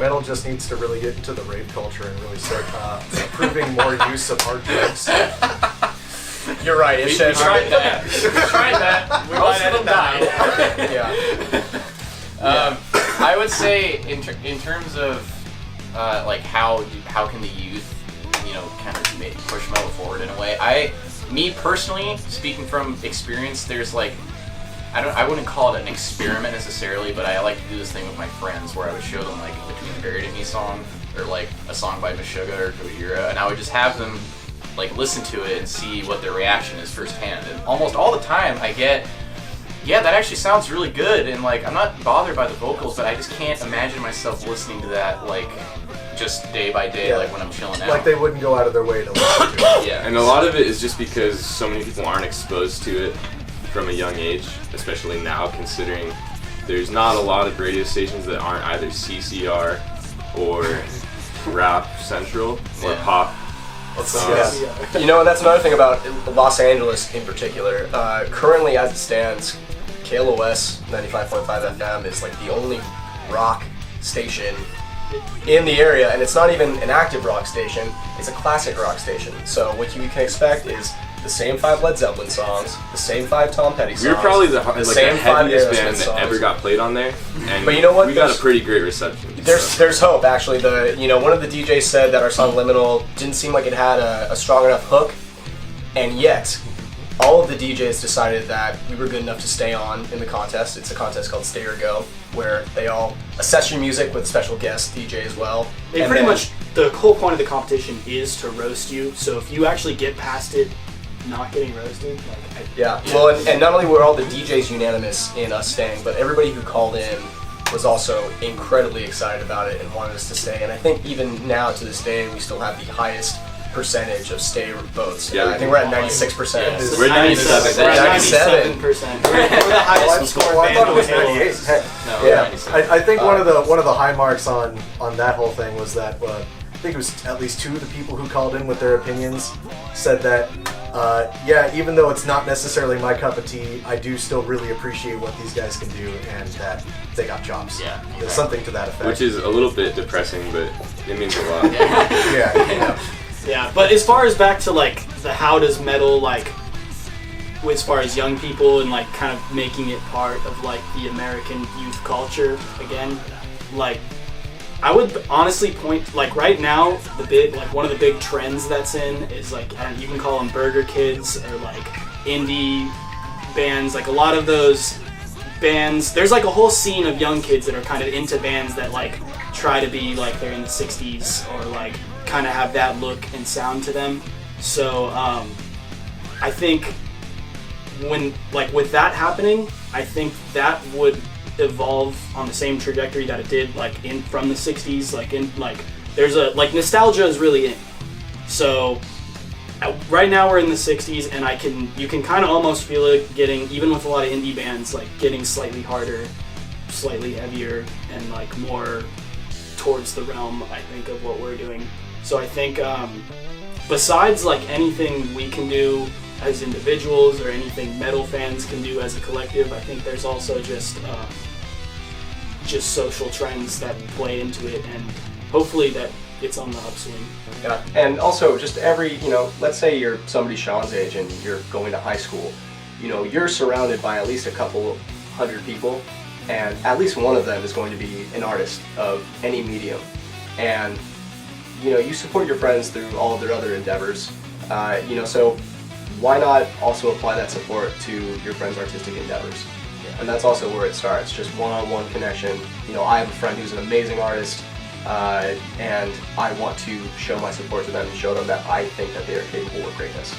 metal just needs to really get into the rave culture and really start approving more use of hard drugs. You're right. We tried that. We Most might of them died. Yeah. I would say in terms of like how can the youth, kind of push metal forward in a way. Me personally, speaking from experience, there's like I wouldn't call it an experiment necessarily, but I like to do this thing with my friends where I would show them like a Between Buried and Me song or like a song by Meshuggah or Gojira, and I would just have them like listen to it and see what their reaction is firsthand. And almost all the time I get, yeah, that actually sounds really good, and like I'm not bothered by the vocals, but I just can't imagine myself listening to that like just day by day, like when I'm chilling out. Like they wouldn't go out of their way to listen to it. Yeah. And a lot of it is just because so many people aren't exposed to it from a young age, especially now, considering there's not a lot of radio stations that aren't either CCR or Rap Central or Pop. You know, and that's another thing about Los Angeles in particular. Currently, as it stands, KLOS 95.5 FM is like the only rock station in the area, and it's not even an active rock station, it's a classic rock station. So what you can expect is the same 5 Led Zeppelin songs, the same 5 Tom Petty songs. We were probably the same heaviest 5 band Aerosmith that ever songs. got played on there, and But you know what? we got a pretty great reception. There's hope, actually. One of the DJs said that our song Liminal didn't seem like it had a strong enough hook, and yet all of the DJs decided that we were good enough to stay on in the contest. It's a contest called Stay or Go, where they all assess your music with a special guest DJ as well. And pretty much the whole point of the competition is to roast you. So if you actually get past it, not getting roasted, Well, and not only were all the DJs unanimous in us staying, but everybody who called in was also incredibly excited about it and wanted us to stay. And I think even now to this day, we still have the highest percentage of stay votes. Yeah, I think we're at 96%. Yeah. We're 97. 97%. We're the highest scoring I thought it was band. 98. No, Yeah, 97. I think one of the high marks on that whole thing was that I think it was at least 2 of the people who called in with their opinions said that even though it's not necessarily my cup of tea, I do still really appreciate what these guys can do and that they got chops. Yeah. There's something to that effect. Which is a little bit depressing, but it means a lot. yeah. Yeah, but as far as back to like the how does metal like, as far as young people and like kind of making it part of like the American youth culture again, like I would honestly point like right now one of the big trends that's in is like you can call them burger kids or like indie bands, like a lot of those bands. There's like a whole scene of young kids that are kind of into bands that like try to be like they're in the 60s or like kind of have that look and sound to them. So I think when like with that happening, I think that would evolve on the same trajectory that it did like in from the 60s. There's a like nostalgia is really in. So right now we're in the 60s, and you can kind of almost feel it getting, even with a lot of indie bands, like getting slightly harder, slightly heavier, and like more towards the realm, I think, of what we're doing. So I think besides like anything we can do as individuals or anything metal fans can do as a collective, I think there's also just social trends that play into it, and hopefully that it's on the upswing. Yeah, and also just let's say you're somebody Sean's age and you're going to high school, you're surrounded by at least a couple hundred people, and at least one of them is going to be an artist of any medium. And you support your friends through all of their other endeavors, so why not also apply that support to your friends' artistic endeavors? Yeah. And that's also where it starts, just one-on-one connection. I have a friend who's an amazing artist, and I want to show my support to them and show them that I think that they are capable of greatness.